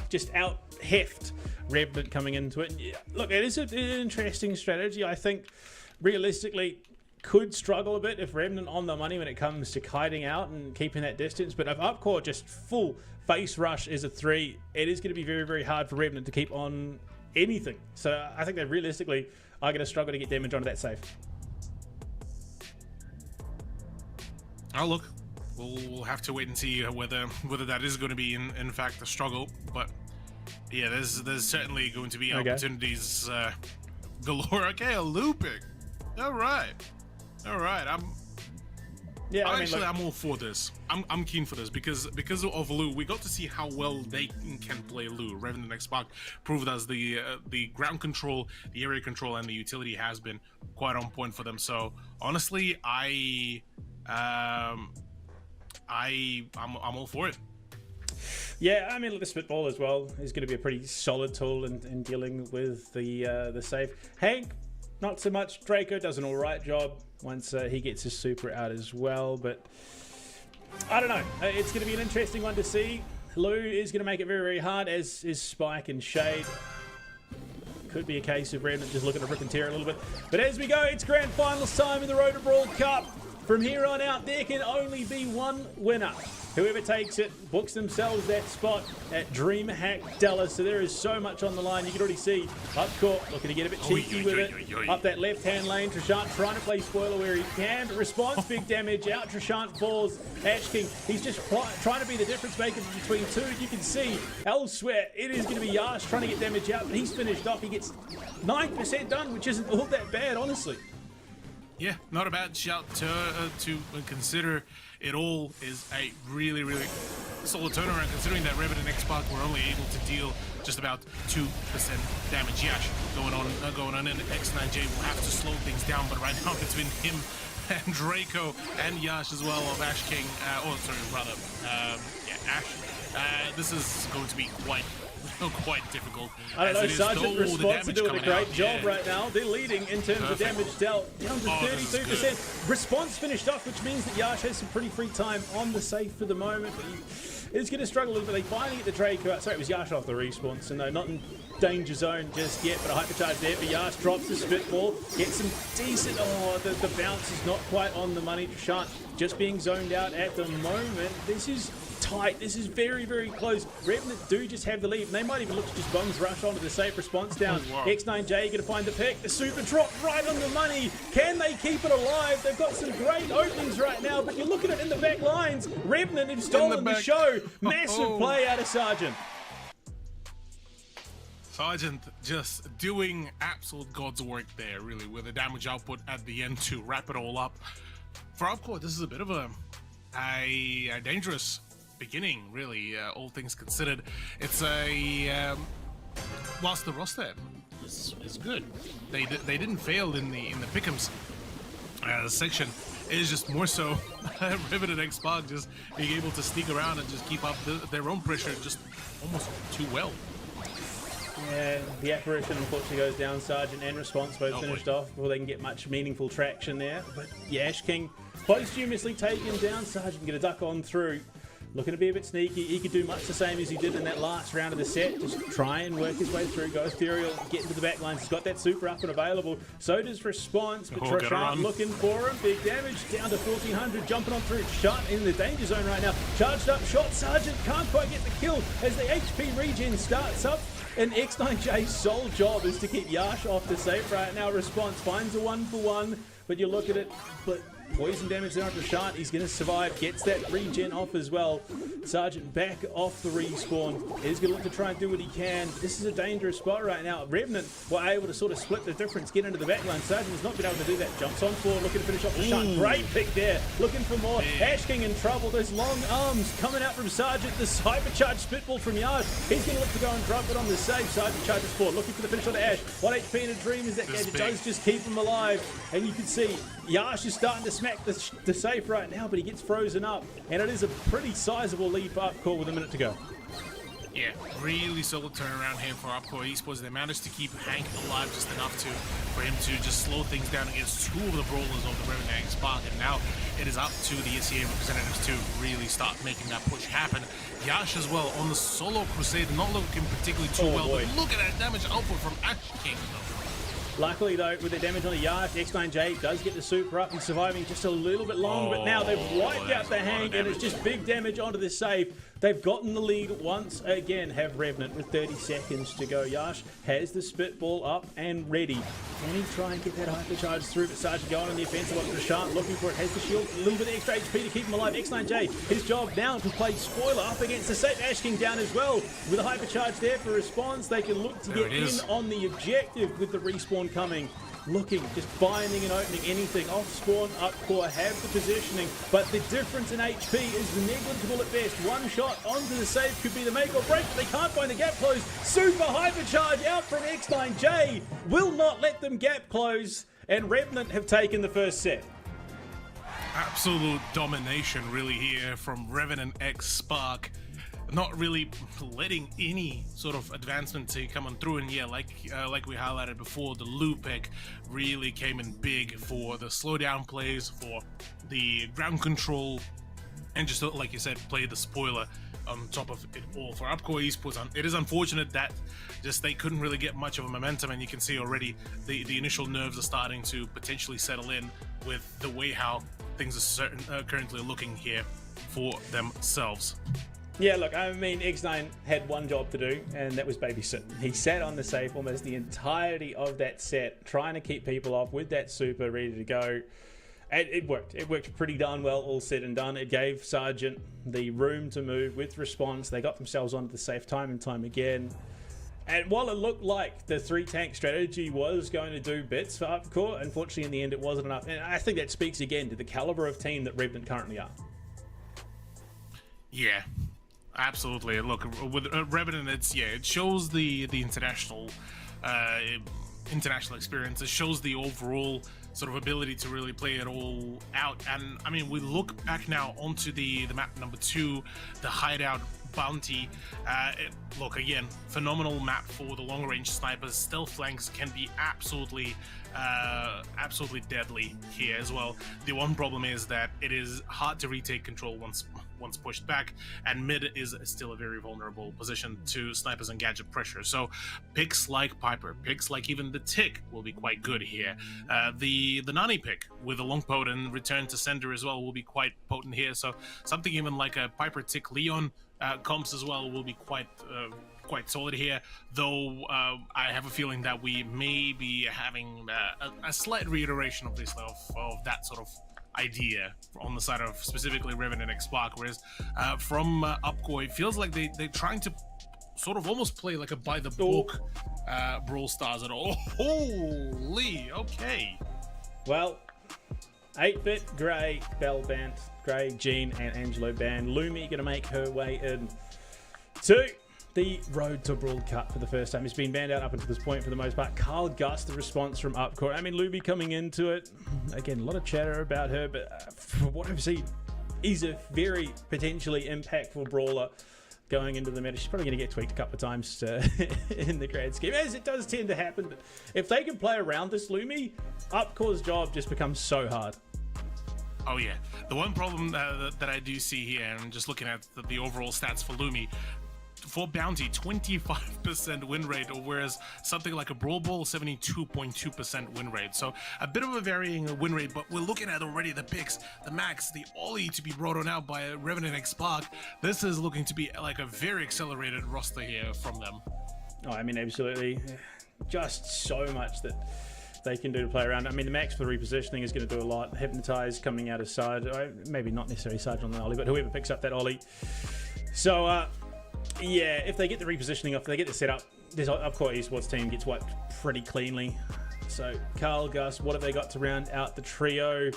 just out heft Revenant coming into it. Yeah, look, it is an interesting strategy. I think realistically could struggle a bit if Revenant on the money when it comes to kiting out and keeping that distance. But if Upcore just full face rush is a 3, it is going to be very, very hard for Revenant to keep on anything. So I think they realistically are going to struggle to get damage onto that safe. Oh, look, we'll have to wait and see whether that is going to be in fact a struggle. But yeah, there's certainly going to be opportunities galore. Okay, a looping. All right. I'm all for this. I'm keen for this because of Lu. We got to see how well they can play Lu. Revenant X Spark proved us the ground control, the area control, and the utility has been quite on point for them. So honestly, I'm all for it. Yeah, I mean, look, the Spitball as well is going to be a pretty solid tool in dealing with the safe. Hank, not so much. Draco does an all right job once he gets his super out as well, but I don't know. It's going to be an interesting one to see. Lu is going to make it very, very hard, as is Spike and Shade. Could be a case of Revenant just looking to rip and tear a little bit. But as we go, it's grand finals time in the Road to Brawl Cup. From here on out, there can only be one winner. Whoever takes it books themselves that spot at DreamHack Dallas. So there is so much on the line. You can already see Upcore looking to get a bit cheeky with it. Up that left-hand lane, Trishant trying to play spoiler where he can, but response big damage. Out Trishant falls. Ash King, he's just trying to be the difference maker between two. You can see elsewhere, it is going to be Yash trying to get damage out, but he's finished off. He gets 9% done, which isn't all that bad, honestly. Yeah, not a bad shout to consider. It all is a really, really solid turnaround, considering that Revenant and X-Spark were only able to deal just about 2% damage. Yash going on, and X9J will have to slow things down, but right now between him and Draco and Yash as well of Ash King, Ash, this is going to be quite difficult. I don't know, Sergeant Response are doing a great job right now. They're leading in terms of damage dealt, down to 32%. Response finished off, which means that Yash has some pretty free time on the safe for the moment. But he is going to struggle a little bit. They finally get the Draco out. Sorry, it was Yash off the respawn, so no, not in danger zone just yet, but a hypercharge there. But Yash drops the Spitball, gets some decent, the bounce is not quite on the money. Trishant just being zoned out at the moment. This is tight. This is very, very close. Revenant do just have the lead, and they might even look to just bums rush onto the safe. Response down. X9J going to find the pick. The super drop right on the money. Can they keep it alive? They've got some great openings right now, but you look at it in the back lines. Revenant have stolen the show. Massive play out of Sergeant. Sergeant just doing absolute God's work there, really, with the damage output at the end to wrap it all up. For Upcore, this is a bit of a dangerous beginning, really, all things considered. It's whilst the roster is good, they didn't fail in the pick'ems section. It is just more so Revenant and X-Spark just being able to sneak around and just keep up their own pressure just almost too well. Yeah, the apparition unfortunately goes down. Sergeant and Response both finished off before they can get much meaningful traction there. But yeah, Ash King posthumously taken down. Sergeant going to duck on through. Looking to be a bit sneaky. He could do much the same as he did in that last round of the set. Just try and work his way through. Go Ethereal, get into the back lines. He's got that super up and available. So does Response. But Trishant looking for him. Big damage down to 1400. Jumping on through. Shot in the danger zone right now. Charged up shot. Sergeant can't quite get the kill as the HP regen starts up. And X9J's sole job is to keep Yash off the safe right now. Response finds a 1-for-1. But you look at it, but poison damage there on Trishant. He's going to survive. Gets that regen off as well. Sergeant back off the respawn. He's going to look to try and do what he can. This is a dangerous spot right now. Revenant were able to sort of split the difference, get into the back line. Sergeant has not been able to do that. Jumps on forward, looking to finish off Trishant. Great pick there. Looking for more. Ash King in trouble. Those long arms coming out from Sergeant. This hypercharged Spitball from Yash. He's going to look to go and drop it on the save. Sergeant charges forward, looking for the finish on Ash. 1 HP in a dream as that gadget does just keep him alive. And you can see Yash is starting to smack the safe right now, but he gets frozen up. And it is a pretty sizable lead for Upcore with a minute to go. Yeah, really solid turnaround here for Upcore Esports. They managed to keep Hank alive just enough for him to just slow things down against two of the brawlers of the Revenant Spark, and now it is up to the SEA representatives to really start making that push happen. Yash as well on the solo crusade, not looking particularly too well, but look at that damage output from Ash King though. Luckily, though, with the damage on the Yash, X9J does get the super up and surviving just a little bit long, but now they've wiped out the Hank, and it's just big damage onto the save. They've gotten the lead once again, have Revenant with 30 seconds to go. Yash has the spitball up and ready. Can he try and get that hypercharge through? But Sergeant going on the offensive on Prashant, looking for it, has the shield, a little bit of extra HP to keep him alive. X9J, his job now to play spoiler up against the safe Ash King down as well. With a hypercharge there for response, they can look to get in on the objective with the respawn coming. Looking, just binding and opening anything. Off spawn, up core have the positioning, but the difference in HP is negligible at best. One shot onto the save could be the make or break, but they can't find the gap close. Super hypercharge out from X9J. Will not let them gap close, and Revenant have taken the first set. Absolute domination really here from Revenant X Spark. Not really letting any sort of advancement to come on through, and yeah, like we highlighted before, the loop pick really came in big for the slowdown plays, for the ground control, and just like you said, play the spoiler on top of it all. For Upcore Esports, it is unfortunate that just they couldn't really get much of a momentum, and you can see already the initial nerves are starting to potentially settle in with the way how things are currently looking here for themselves. Yeah, look, I mean, X9 had one job to do, and that was babysit. He sat on the safe almost the entirety of that set, trying to keep people off with that super ready to go. And it worked. It worked pretty darn well, all said and done. It gave Sergeant the room to move with response. They got themselves onto the safe time and time again. And while it looked like the 3-tank strategy was going to do bits for Upcore, unfortunately in the end it wasn't enough. And I think that speaks again to the caliber of team that Revenant currently are. Yeah. Absolutely. Look, with Revenant, it shows the international experience. It shows the overall sort of ability to really play it all out. And I mean, we look back now onto the map number 2, the Hideout Bounty. Look, again, phenomenal map for the long range snipers. Stealth flanks can be absolutely deadly here as well. The one problem is that it is hard to retake control once pushed back, and mid is still a very vulnerable position to snipers and gadget pressure. So picks like Piper, picks like even the Tick will be quite good here. The Nani pick with a long potent return to sender as well will be quite potent here. So something even like a Piper Tick Leon comps as well will be quite solid here, though I have a feeling that we may be having a slight reiteration of this of that sort of idea on the side of specifically Revenant X Spark, whereas from Upcore it feels like they're trying to sort of almost play like a by the book Brawl Stars at all. Holy, okay. Well, 8-bit, Grey, Bell banned, Grey, Jean, and Angelo banned. Lumi gonna make her way in to the road to Brawl Cup for the first time. He's been banned out up until this point for the most part. Carl Gus, the response from Upcore. I mean, Luby coming into it. Again, a lot of chatter about her, but from what I've seen, is a very potentially impactful brawler going into the meta. She's probably going to get tweaked a couple of times in the grand scheme, as it does tend to happen. But if they can play around this Lumi, Upcore's job just becomes so hard. Oh yeah. The one problem that I do see here, and just looking at the overall stats for Lumi, for Bounty, 25% win rate, whereas something like a Brawl Ball, 72.2% win rate. So a bit of a varying win rate, but we're looking at already the picks, the max, the Ollie to be brought on out by Revenant X Spark. This is looking to be like a very accelerated roster here from them. Oh, I mean, absolutely. Just so much that they can do to play around. I mean, the max for the repositioning is going to do a lot. Hypnotize coming out of Sarge, maybe not necessarily Sarge on the Ollie, but whoever picks up that Ollie. So, yeah, if they get the repositioning off, they get the setup, this Upcore Esports team gets wiped pretty cleanly. So, Carl, Gus, what have they got to round out the trio?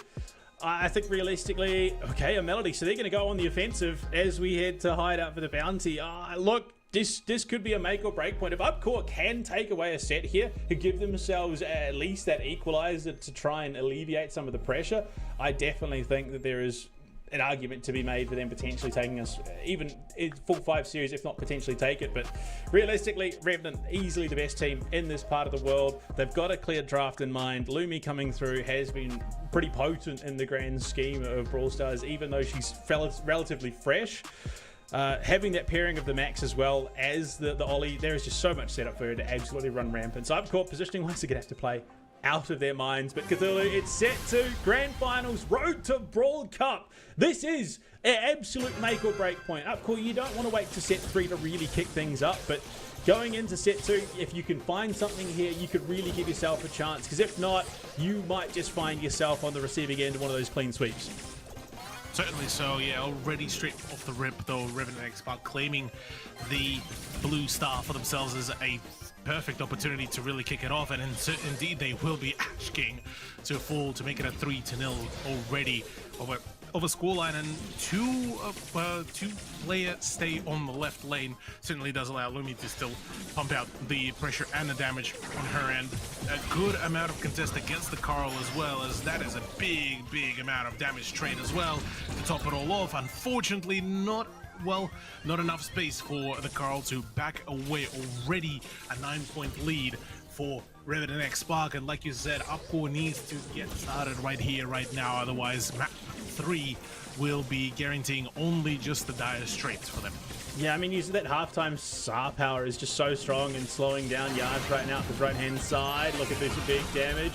I think realistically, okay, a Melody. So they're going to go on the offensive as we head to Hideout for the Bounty. Look, this could be a make or break point. If Upcore can take away a set here to give themselves at least that equalizer to try and alleviate some of the pressure, I definitely think that there is an argument to be made for them potentially taking us even in full 5 series, if not potentially take it. But realistically, Revenant easily the best team in this part of the world. They've got a clear draft in mind. Lumi coming through has been pretty potent in the grand scheme of Brawl Stars, even though she's relatively fresh. Having that pairing of the Max as well as the Ollie, there is just so much set up for her to absolutely run rampant. So Upcourt positioning wise, they're going to have to play out of their minds. But Cthulhu, it's set to Grand Finals, road to Brawl Cup. This is an absolute make or break point. Upcourt, you don't want to wait to set 3 to really kick things up, but going into set 2, if you can find something here, you could really give yourself a chance, because if not, you might just find yourself on the receiving end of one of those clean sweeps. Certainly so, yeah. Already straight off the rip, though, Revenant X-Pac claiming the blue star for themselves is a perfect opportunity to really kick it off, and indeed they will be asking to fall to make it a 3-0 already over scoreline, and two player stay on the left lane certainly does allow Lumi to still pump out the pressure and the damage on her end. A good amount of contest against the Carl as well, as that is a big amount of damage trade as well to top it all off. Unfortunately, not enough space for the Carl to back away. Already a 9-point lead for Revenant X-Pac, and like you said, Upcore needs to get started right here, right now, otherwise map 3 will be guaranteeing only just the dire straits for them. Yeah, I mean, using that halftime SAR power is just so strong and slowing down Yash right now to the right-hand side. Look at this big damage.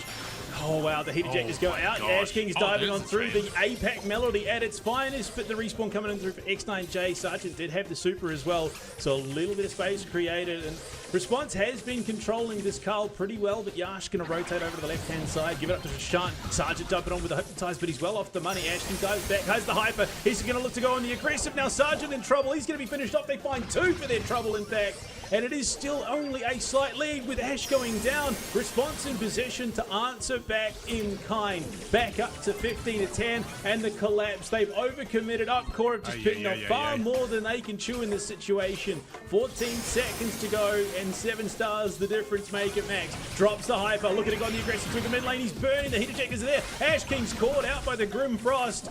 Oh, wow, the heat ejectors go out. Ash King's diving on through the APAC Melody at its finest, but the respawn coming in through for X9J. Sergeant did have the super as well, so a little bit of space created. And Response has been controlling this Carl pretty well, but Yash going to rotate over to the left-hand side, give it up to Shant. Sergeant jumping on with the Hypnotize, but he's well off the money. Ash King dives back, has the Hyper. He's going to look to go on the aggressive. Now Sergeant in trouble. He's going to be finished off. They find 2 for their trouble, in fact. And it is still only a slight lead with Ash going down. Response in position to answer back in kind. Back up to 15-10, and the collapse. They've overcommitted. Upcore just picking up far more than they can chew in this situation. 14 seconds to go, and 7 stars the difference make it. Max drops the Hyper. Look at it on the aggressive through the mid lane. He's burning. The heat ejectors are there. Ash King's caught out by the Grim Frost.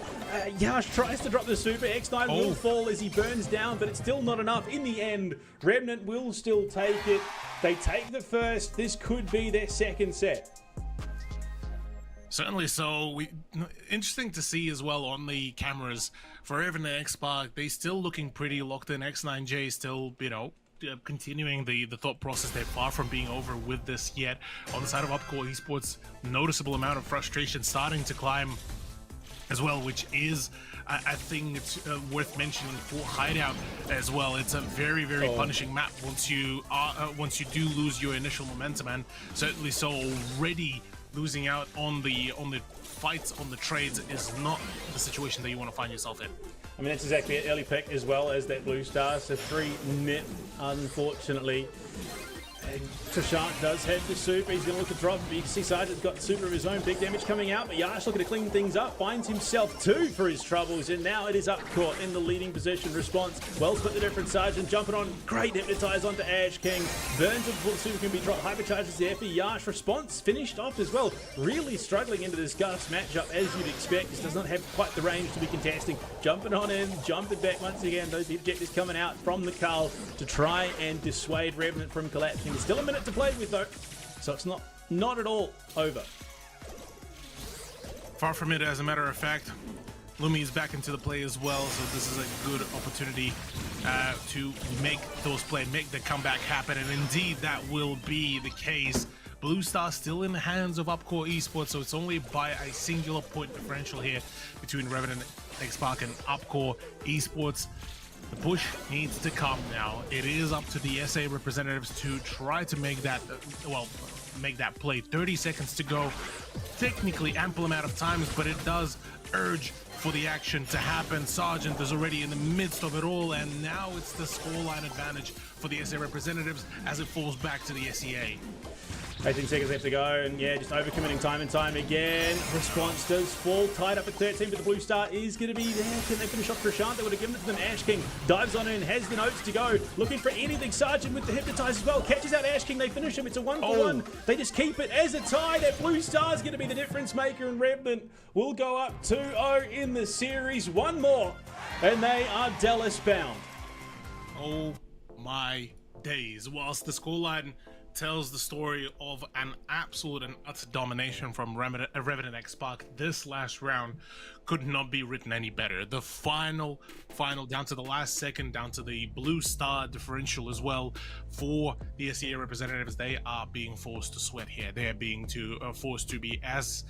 Yash tries to drop the super. X9 will fall as he burns down, but it's still not enough. In the end, Remnant will still take it. They take the first. This could be their second set. Certainly so. Interesting to see as well on the cameras for Revenant X-Pac. They still looking pretty locked in. X9J still, continuing the thought process. They're far from being over with this yet. On the side of Upcore Esports, noticeable amount of frustration starting to climb as well, which is I think it's worth mentioning for Hideout as well. It's a very punishing map once you do lose your initial momentum, and certainly so already losing out on the fights, on the trades is not the situation that you want to find yourself in. I mean, that's exactly it. Early pick as well as that blue star, so 3 net, unfortunately. And Tashant does have the super. He's going to look to drop, but you can see Sergeant's got super of his own. Big damage coming out, but Yash looking to clean things up. Finds himself 2 for his troubles, and now it is Upcourt in the leading position. Response, well split the difference. Sergeant jumping on. Great hypnotize onto Ash King. Burns before the super can be dropped. Hypercharges there for Yash. Response finished off as well. Really struggling into this Gus matchup, as you'd expect. This does not have quite the range to be contesting. Jumping on in, jumping back once again. Those objectives coming out from the Carl to try and dissuade Revenant from collapsing. There's still a minute to play with though, so it's not at all over. Far from it, as a matter of fact. Lumi is back into the play as well, so this is a good opportunity to make those plays, make the comeback happen, and indeed that will be the case. Blue Star still in the hands of Upcore Esports, so it's only by a singular point differential here between Revenant X-Pac and Upcore Esports. The push needs to come now. It is up to the SA representatives to try to make that, make that play. 30 seconds to go. Technically ample amount of times, but it does urge for the action to happen. Sergeant is already in the midst of it all, and now it's the scoreline advantage for the SA representatives as it falls back to the SEA. 18 seconds left to go, and yeah, just overcommitting time and time again. Response does fall, tied up at 13, but the blue star is going to be there. Can they finish off Prashant? They would have given it to them. Ash King dives on in, has the notes to go, looking for anything. Sergeant with the hypnotize as well, catches out Ash King. They finish him. It's a 1-for-1. They just keep it as a tie. That blue star is going to be the difference maker, and Revenant will go up 2-0 in the series. One more, and they are Dallas bound. Oh my days. Whilst the scoreline tells the story of an absolute and utter domination from Revenant X Spark, this last round could not be written any better. The final down to the last second, down to the blue star differential as well for the SEA representatives. They are being forced to sweat here. They are being forced to be as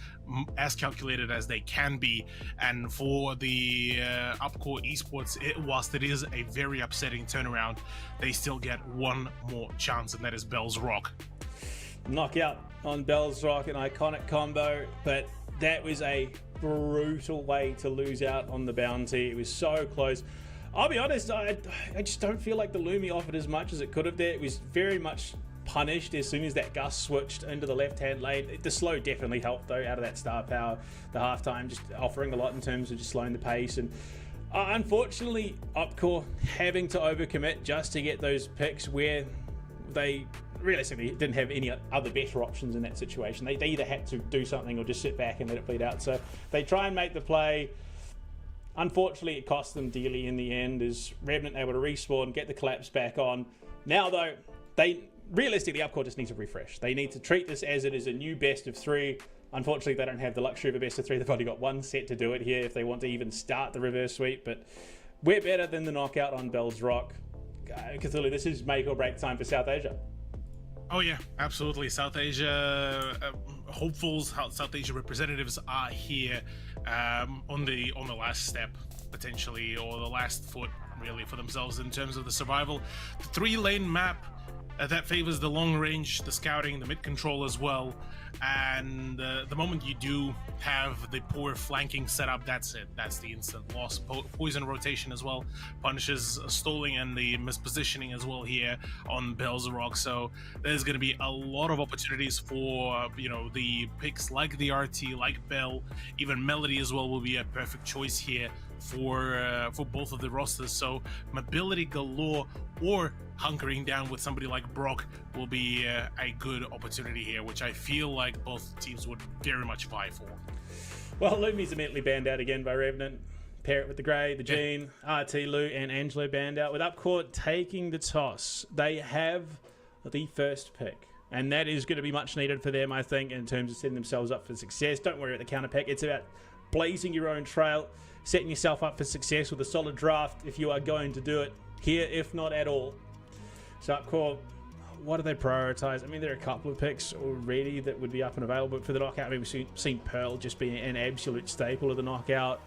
calculated as they can be. And for the Upcore Esports, whilst it is a very upsetting turnaround, they still get one more chance, and that is Bell's Rock. Knockout on Bell's Rock, an iconic combo, but that was a brutal way to lose out on the bounty. It was so close. I'll be honest, I just don't feel like the Lumi offered as much as it could have there. It was very much punished as soon as that Gus switched into the left-hand lane. The slow definitely helped, though, out of that star power. The halftime just offering a lot in terms of just slowing the pace. And unfortunately, Upcore having to overcommit just to get those picks where they realistically didn't have any other better options in that situation. They either had to do something or just sit back and let it bleed out. So they try and make the play. Unfortunately, it cost them dearly in the end, as Revenant able to respawn, get the collapse back on. Now, though, realistically, Upcore just needs a refresh. They need to treat this as it is a new best of 3. Unfortunately, they don't have the luxury of a best of 3. They've only got one set to do it here if they want to even start the reverse sweep. But we're better than the knockout on Bell's Rock. Cthulhu, this is make or break time for South Asia. Oh yeah, absolutely. South Asia hopefuls, South Asia representatives are here on the last step potentially, or the last foot really for themselves in terms of the survival. The 3-lane map that favors the long range, the scouting, the mid control as well. And the moment you do have the poor flanking setup, that's it. That's the instant loss. Poison rotation as well punishes stalling and the mispositioning as well here on Bell's Rock. So there's going to be a lot of opportunities for the picks like the RT, like Bell, even Melody as well will be a perfect choice here for both of the rosters. So mobility galore or hunkering down with somebody like Brock will be a good opportunity here, which I feel like both teams would very much vie for. Well, Lumi's immediately banned out again by Revenant. Pair it with the Grey, the Jean, RT, Lou, and Angelo banned out. With Upcourt taking the toss, they have the first pick. And that is going to be much needed for them, I think, in terms of setting themselves up for success. Don't worry about the counter pick. It's about blazing your own trail, setting yourself up for success with a solid draft if you are going to do it here, if not at all. So Upcore, what do they prioritize? I mean, there are a couple of picks already that would be up and available for the knockout. I mean, we've seen Pearl just be an absolute staple of the knockout.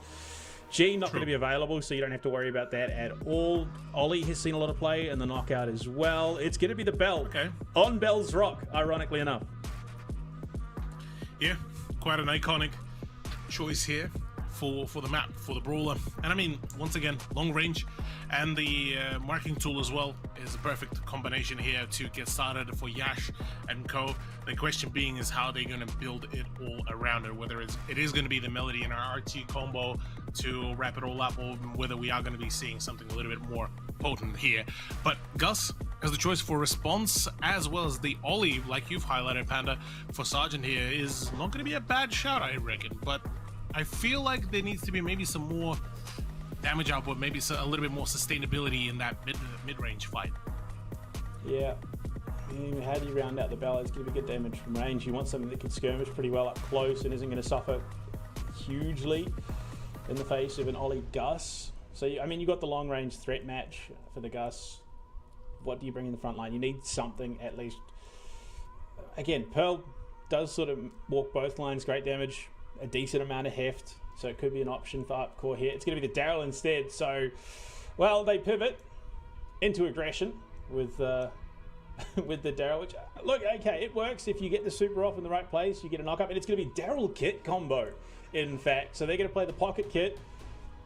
G not going to be available, so you don't have to worry about that at all. Ollie has seen a lot of play in the knockout as well. It's going to be the Bell on Bell's Rock, ironically enough. Yeah, quite an iconic choice here for the map, for the brawler. And I mean, once again, long range and the marking tool as well is a perfect combination here to get started for Yash and co. The question being is how they're going to build it all around it, whether it is going to be the Melody and our RT combo to wrap it all up, or whether we are going to be seeing something a little bit more potent here. But Gus has the choice for response, as well as the Ollie, like you've highlighted, Panda, for Sergeant here is not going to be a bad shout, I reckon. But I feel like there needs to be maybe some more damage output, maybe a little bit more sustainability in that mid-range fight. Yeah. How do you round out the Bell? It's going to be good damage from range. You want something that can skirmish pretty well up close and isn't going to suffer hugely in the face of an Ollie Gus. So, I mean, you've got the long-range threat match for the Gus. What do you bring in the front line? You need something at least. Again, Pearl does sort of walk both lines, great damage, a decent amount of heft, so it could be an option for Upcore here. It's going to be the Daryl instead. So, well, they pivot into aggression with the Daryl, which, look, okay, it works if you get the super off in the right place, you get a knock-up, and it's going to be Daryl kit combo, in fact. So they're going to play the pocket kit.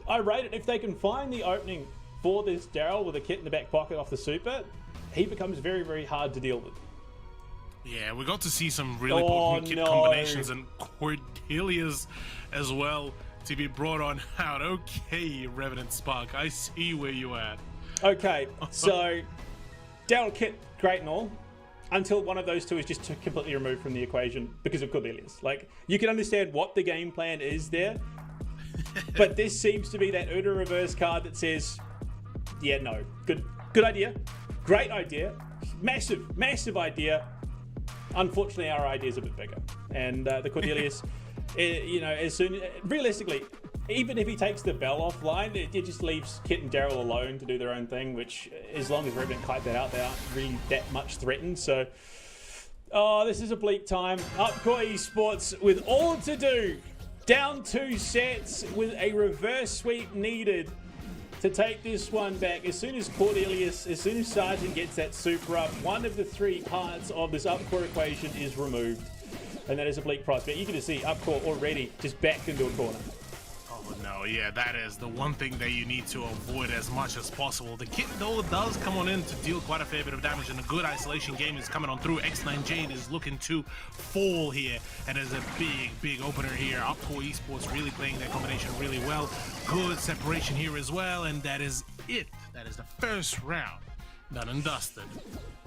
I rate it if they can find the opening for this Daryl with a kit in the back pocket off the super, he becomes very, very hard to deal with. Yeah, we got to see some really potent kit combinations, and Cordelia's as well to be brought on out. Okay, Revenant Spark, I see where you at. Okay, so Daryl kit, great and all, until one of those two is just completely removed from the equation because of Cordelia's. Like, you can understand what the game plan is there, but this seems to be that Uda reverse card that says, yeah, no, good idea, great idea, massive idea. Unfortunately, our idea is a bit bigger, and the Cordelia's, you know, realistically, even if he takes the Bell offline, it just leaves Kit and Daryl alone to do their own thing, which, as long as Revenant kite that out, they aren't really that much threatened. So, this is a bleak time. Upcore Esports with all to do, down 2 sets with a reverse sweep needed to take this one back. As soon as Sergeant gets that super up, one of the 3 parts of this Upcore equation is removed. And that is a bleak prospect. You can just see Upcore already just backed into a corner. Oh no, yeah, that is the one thing that you need to avoid as much as possible. The kit though does come on in to deal quite a fair bit of damage, and a good isolation game is coming on through. X9 Jade is looking to fall here, and there's a big opener here. Upcore Esports really playing that combination really well. Good separation here as well, and that is it. That is the first round done and dusted.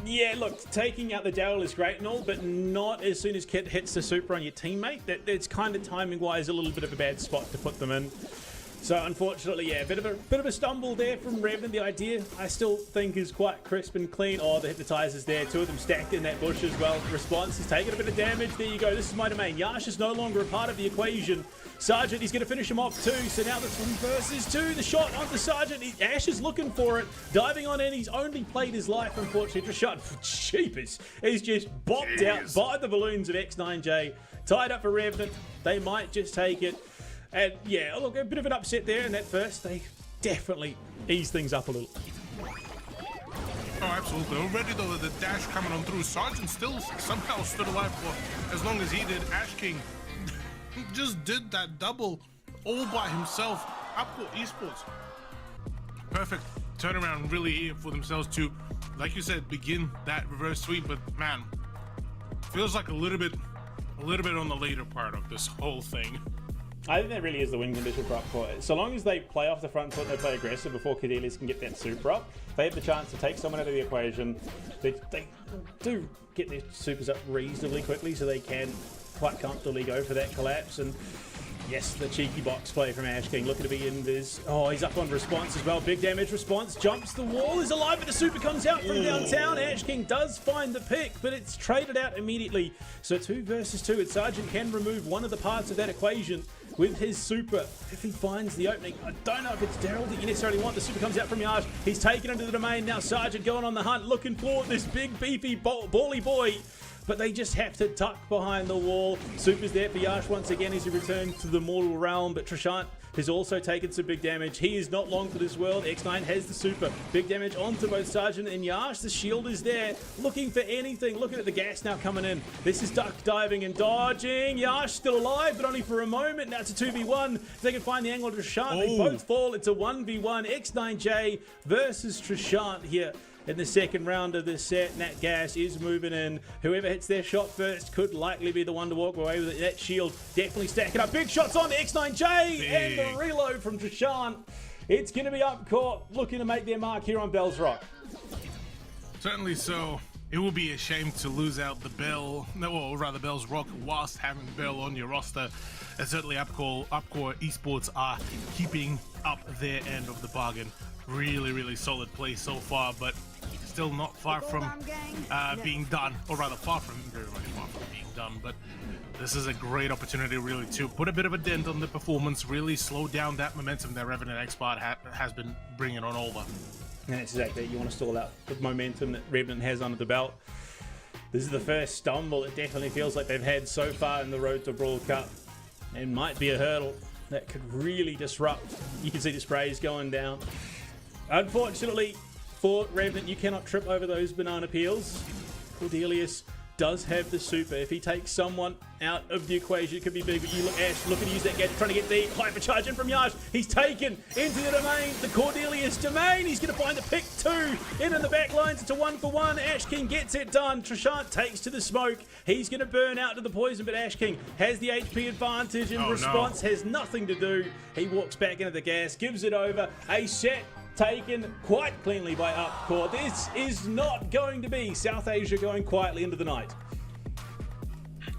Yeah, look, taking out the Daryl is great and all, but not as soon as Kit hits the super on your teammate. That's kind of timing-wise a little bit of a bad spot to put them in. So unfortunately, yeah, a bit of a stumble there from Revenant. The idea I still think is quite crisp and clean. Oh, the hypnotizer's there. 2 of them stacked in that bush as well. Response is taking a bit of damage. There you go. This is my domain. Yash is no longer a part of the equation. Sergeant, he's going to finish him off too. So now this 1 versus 2. The shot onto Sergeant. Ash is looking for it. Diving on in. He's only played his life, unfortunately. Just shot. Cheapers. He's just bopped out by the balloons of X9J. Tied up for Revenant. They might just take it. And yeah, look, a bit of an upset there in that first. They definitely ease things up a little. Oh, absolutely. Already though, the dash coming on through. Sergeant still somehow stood alive for as long as he did. Ash King just did that double all by himself. Upcore Esports, perfect turnaround really here for themselves to, like you said, begin that reverse sweep. But man, feels like a little bit on the later part of this whole thing. I think that really is the win condition for Upcore. So long as they play off the front foot, they play aggressive before Cordelia's can get that super up, they have the chance to take someone out of the equation. They do get their supers up reasonably quickly, so they can quite comfortably go for that collapse. And yes, the cheeky box play from Ash King, looking to be in this. Oh, he's up on response as well. Big damage response, jumps the wall, is alive, but the super comes out from downtown. Ash King does find the pick, but it's traded out immediately. So 2 versus 2, and Sergeant can remove one of the parts of that equation with his super. If he finds the opening, I don't know if it's Daryl that you necessarily want. The super comes out from Yash. He's taken into the domain. Now Sergeant going on the hunt, looking for this big, beefy, bally boy. But they just have to tuck behind the wall. Super's there for Yash once again as he returns to the mortal realm. But Trishant has also taken some big damage. He is not long for this world. X9 has the super. Big damage onto both Sergeant and Yash. The shield is there, looking for anything. Looking at the gas now coming in. This is duck diving and dodging. Yash still alive, but only for a moment. Now it's a 2v1. If they can find the angle of Trishant, they both fall. It's a 1v1. X9J versus Trishant here in the second round of this set. Nat Gas is moving in. Whoever hits their shot first could likely be the one to walk away with it. That shield definitely stacking up. Big shots on X9J and the reload from Trishant. It's going to be Upcore looking to make their mark here on Bell's Rock. Certainly so. It would be a shame to lose out the Bell, or rather Bell's Rock, whilst having Bell on your roster. And certainly Upcore Esports are keeping up their end of the bargain. Really solid play so far, but still not far from being done, or rather far from being done. But this is a great opportunity really to put a bit of a dent on the performance, really slow down that momentum that Revenant Expert has been bringing on over. And it's exactly it. You want to stall out the momentum that Revenant has under the belt. This is the first stumble it definitely feels like they've had so far in the road to Brawl Cup. It might be a hurdle that could really disrupt. You can see the sprays going down. Unfortunately for Revenant, you cannot trip over those banana peels. Cordelius does have the super. If he takes someone out of the equation, it could be big. But you look, Ash, looking to use that gadget, trying to get the hypercharge in from Yash. He's taken into the domain, the Cordelius domain. He's going to find the pick 2 in the back lines. It's a 1-for-1. Ash King gets it done. Trishant takes to the smoke. He's going to burn out to the poison, but Ash King has the HP advantage. In response, has nothing to do. He walks back into the gas, gives it over. A set taken quite cleanly by Upcore. This is not going to be South Asia going quietly into the night.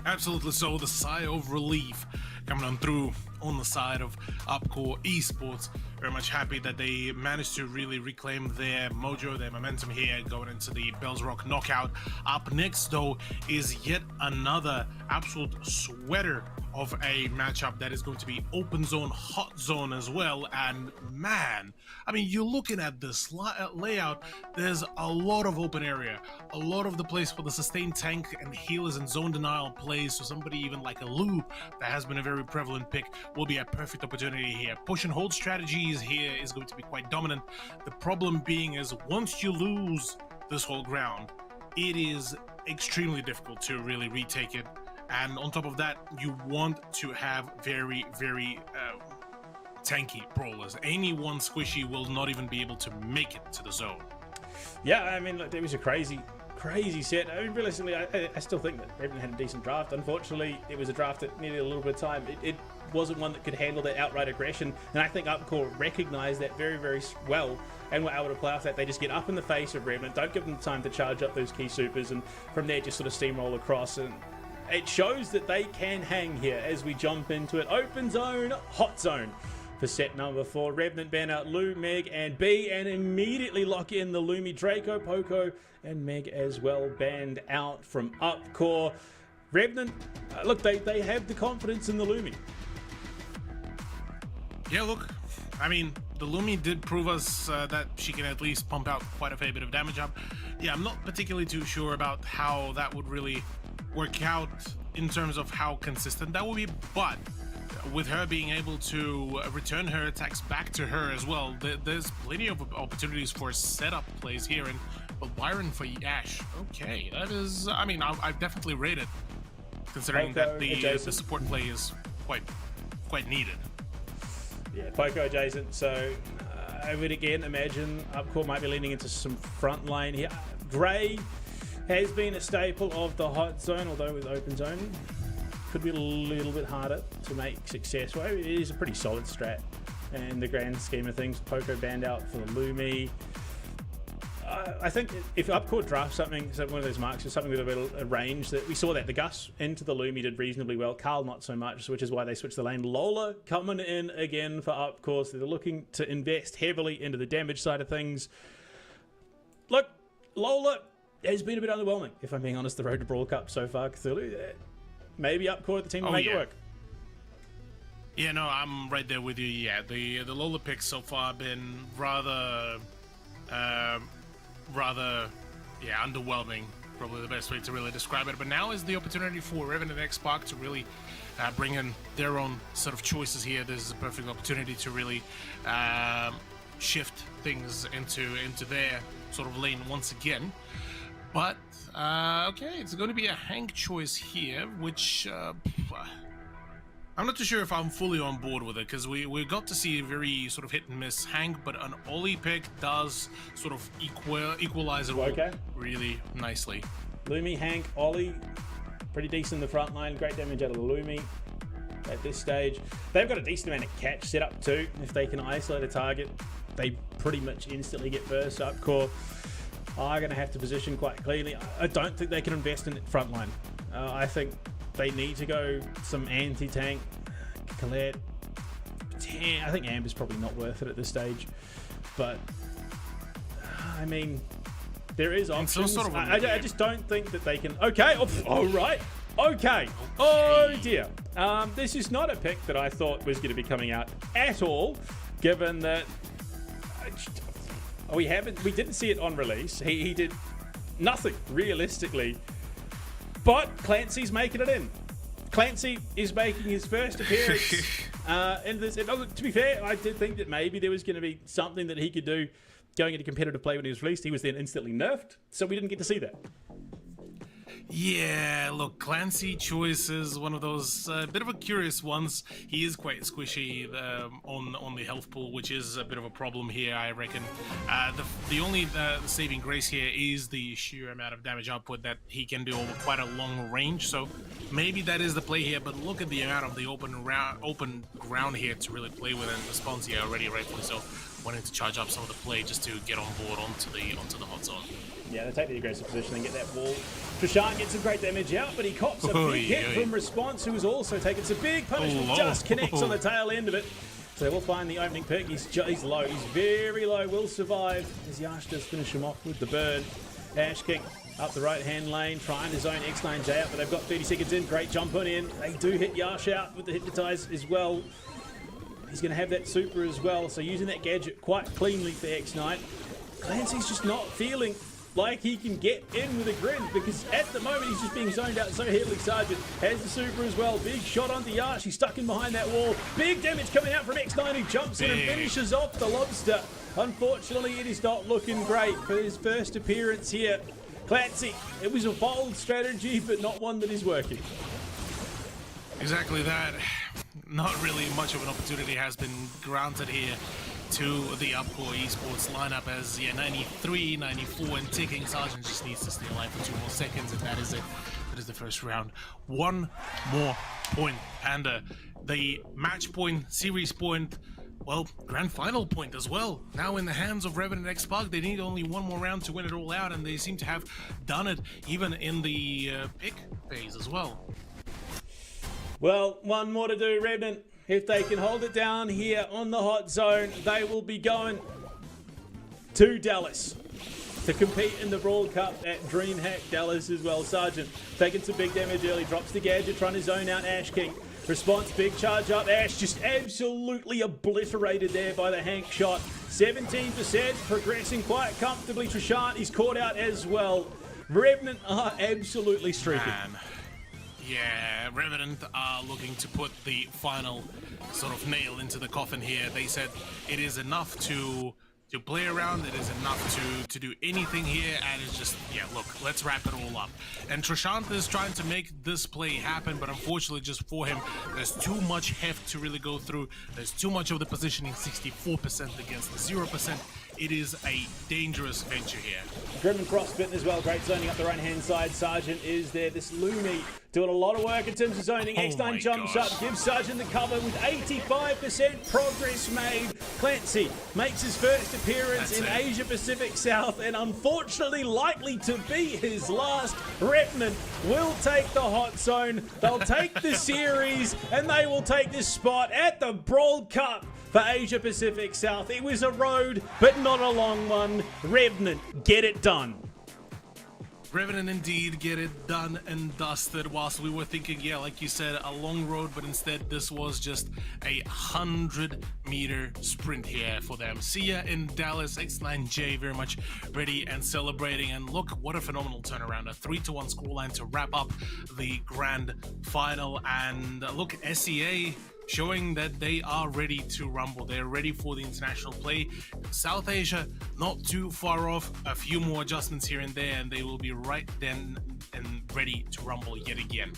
Absolutely so. The sigh of relief coming on through on the side of Upcore Esports. Very much happy that they managed to really reclaim their mojo, their momentum here going into the Bells Rock knockout. Up next, though, is yet another absolute sweater of a matchup that is going to be open zone, hot zone as well. And man, I mean, you're looking at this layout, there's a lot of open area, a lot of the place for the sustained tank and healers and zone denial plays. So somebody even like a Lou, that has been a very prevalent pick, will be a perfect opportunity here. Push and hold strategies here is going to be quite dominant. The problem being is once you lose this whole ground, it is extremely difficult to really retake it. And on top of that, you want to have very, very tanky brawlers. Any one squishy will not even be able to make it to the zone. Yeah, I mean, look, it was a crazy set. I mean, realistically, I still think that Revenant had a decent draft. Unfortunately, it was a draft that needed a little bit of time. It wasn't one that could handle that outright aggression, and I think Upcore recognized that very, very well and were able to play off that. They just get up in the face of Revenant, don't give them time to charge up those key supers, and from there just sort of steamroll across. And it shows that they can hang here as we jump into it. Open zone, hot zone for set number 4. Revenant ban out Lou, Meg, and B, and immediately lock in the Lumi. Draco, Poco, and Meg as well banned out from Upcore. Revenant, look, they have the confidence in the Lumi. Yeah, look, I mean, the Lumi did prove us that she can at least pump out quite a fair bit of damage up. Yeah, I'm not particularly too sure about how that would really work out in terms of how consistent that will be, but with her being able to return her attacks back to her as well, there's plenty of opportunities for setup plays here. And Byron for Ash, okay, that is, I mean, I definitely rate it, considering that the support play is quite needed. Yeah, Poco adjacent, so I would again imagine Upcore might be leaning into some front line here. Gray has been a staple of the hot zone, although with open zone could be a little bit harder to make success. Well, it is a pretty solid strat in the grand scheme of things. Poco banned out for the Lumi. I think if Upcore drafts something, so one of those marks or something with a bit of range, that we saw that the Gus into the Lumi did reasonably well. Carl not so much, which is why they switched the lane. Lola coming in again for Upcore, so they're looking to invest heavily into the damage side of things. Look, Lola has been a bit underwhelming, if I'm being honest, the road to Brawl Cup so far. Cthulhu, maybe Upcore the team will make it work. Yeah, no, I'm right there with you. Yeah, the Lola picks so far have been rather underwhelming. Probably the best way to really describe it. But now is the opportunity for Revenant and Xbox to really bring in their own sort of choices here. This is a perfect opportunity to really shift things into their sort of lane once again. But okay, it's going to be a Hank choice here, which I'm not too sure if I'm fully on board with it, because we got to see a very sort of hit and miss Hank, but an Ollie pick does sort of equalize it all really nicely. Lumi, Hank, Ollie, pretty decent in the front line. Great damage out of the Lumi at this stage. They've got a decent amount of catch set up too. If they can isolate a target, they pretty much instantly get burst. Upcore are going to have to position quite cleanly. I don't think they can invest in front line. I think they need to go some anti-tank. Colette. I think Amber's probably not worth it at this stage. But, I mean, there is options. Sort of I just don't think that they can... Okay. Oh, right. Okay. Oh, dear. This is not a pick that I thought was going to be coming out at all, given that... We didn't see it on release. He did nothing realistically, but Clancy's making it in. Clancy is making his first appearance in this. To be fair, I did think that maybe there was going to be something that he could do going into competitive play when he was released. He was then instantly nerfed, so we didn't get to see that. Yeah, look, Clancy choice is one of those bit of a curious ones. He is quite squishy on the health pool, which is a bit of a problem here, I reckon. The only saving grace here is the sheer amount of damage output that he can do over quite a long range. So maybe that is the play here. But look at the amount of the open ground here to really play with, and response here already, rightfully so, wanting to charge up some of the play just to get on board onto the hot zone. Yeah, they take the aggressive position and get that wall. Trishant gets some great damage out, but he cops a big hit from Response, who has also taken some big punishment. Just connects on the tail end of it. So they will find the opening pick. He's low. He's very low. Will survive as Yash does finish him off with the burn. Ash King up the right-hand lane, trying to zone X9J out, but they've got 30 seconds in. Great jump on in. They do hit Yash out with the hypnotize as well. He's going to have that super as well, so using that gadget quite cleanly for X9. Clancy's just not feeling like he can get in with a grin, because at the moment he's just being zoned out so heavily. Sergeant has the super as well. Big shot onto Yash. He's stuck in behind that wall. Big damage coming out from X9, who jumps in and finishes off the lobster. Unfortunately, it is not looking great for his first appearance here. Clancy, it was a bold strategy, but not one that is working. Exactly that. Not really much of an opportunity has been granted here to the Upcore Esports lineup, as 93, 94 and ticking. Sergeant just needs to stay alive for 2 more seconds, and that is it. That is the first round. One more point, and the match point, series point, well, grand final point as well. Now in the hands of Revenant X-Spark. They need only one more round to win it all out, and they seem to have done it even in the pick phase as well. Well, one more to do, Revenant. If they can hold it down here on the hot zone, they will be going to Dallas to compete in the Brawl Cup at DreamHack Dallas as well. Sergeant taking some big damage early, drops the gadget, trying to zone out Ash King. Response, big charge up. Ash just absolutely obliterated there by the Hank shot. 17%, progressing quite comfortably. Trishant is caught out as well. Revenant are absolutely streaking. Yeah, Revenant are looking to put the final sort of nail into the coffin here. They said it is enough to play around, it is enough to do anything here, and it's just, yeah, look, let's wrap it all up. And Trishant is trying to make this play happen, but unfortunately just for him, there's too much heft to really go through. There's too much of the positioning, 64% against the 0%. It is a dangerous venture here. Grim and Frostbitten as well, great zoning up the right-hand side. Sergeant is there. This Lumi doing a lot of work in terms of zoning. X9 jumps up, gives Sergeant the cover with 85% progress made. Clancy makes his first appearance in Asia Pacific South, and unfortunately likely to be his last. Revenant will take the hot zone. They'll take the series, and they will take this spot at the Brawl Cup for Asia Pacific South. It was a road, but not a long one. Revenant, get it done. Revenant indeed get it done and dusted, whilst we were thinking, yeah, like you said, a long road, but instead this was just a 100-meter sprint here for them. See ya in Dallas. X9J very much ready and celebrating, and look, what a phenomenal turnaround. A 3-1 scoreline to wrap up the grand final, and look, SEA showing that they are ready to rumble. They're ready for the international play. South Asia, not too far off. A few more adjustments here and there, and they will be right then and ready to rumble yet again.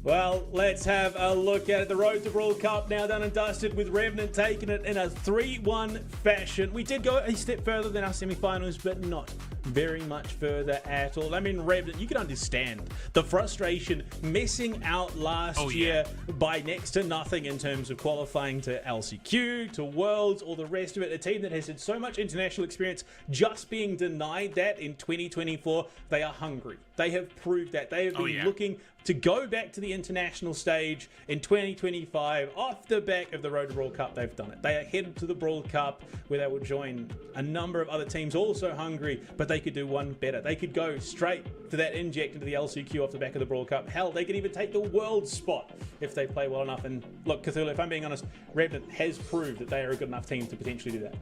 Well, let's have a look at it. The road to Brawl Cup now done and dusted, with Revenant taking it in a 3-1 fashion. We did go a step further than our semi-finals, but not very much further at all. I mean, Revenant, you can understand the frustration missing out last year by next to nothing in terms of qualifying to LCQ, to Worlds, all the rest of it. A team that has had so much international experience just being denied that in 2024. They are hungry. They have proved that. They have been looking to go back to the international stage in 2025. Off the back of the Road to Brawl Cup, they've done it. They are headed to the Brawl Cup, where they will join a number of other teams also hungry, but they could do one better. They could go straight for that inject into the LCQ off the back of the Brawl Cup. Hell, they could even take the world spot if they play well enough. And look, Cthulhu, if I'm being honest, Revenant has proved that they are a good enough team to potentially do that.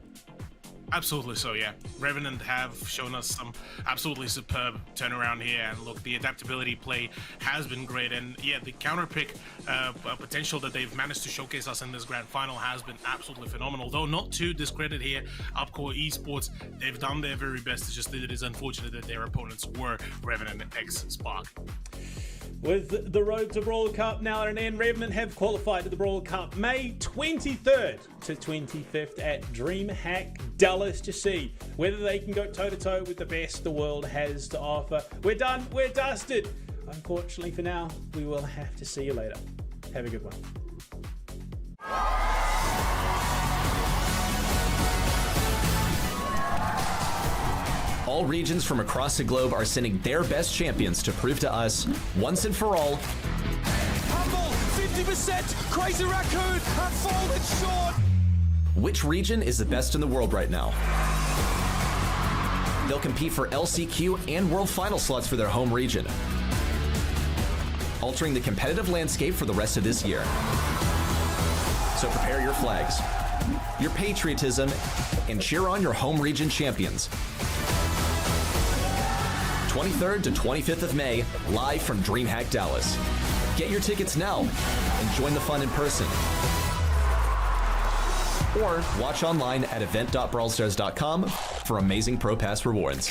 Absolutely so, yeah. Revenant have shown us some absolutely superb turnaround here, and look, the adaptability play has been great, and yeah, the counter pick potential that they've managed to showcase us in this grand final has been absolutely phenomenal. Though not to discredit here, Upcore Esports, they've done their very best. It's just that it is unfortunate that their opponents were Revenant X Spark. With the road to Brawl Cup now at an end, Revenant have qualified to the Brawl Cup May 23rd to 25th at DreamHack Dallas to see whether they can go toe-to-toe with the best the world has to offer. We're done. We're dusted. Unfortunately for now, we will have to see you later. Have a good one. All regions from across the globe are sending their best champions to prove to us, once and for all, Humble, 50%, Crazy Raccoon, have fallen short. which region is the best in the world right now. They'll compete for LCQ and World Final slots for their home region, altering the competitive landscape for the rest of this year. So prepare your flags, your patriotism, and cheer on your home region champions. 23rd to 25th of May, live from DreamHack Dallas. Get your tickets now and join the fun in person. Or watch online at event.brawlstars.com for amazing Pro Pass rewards.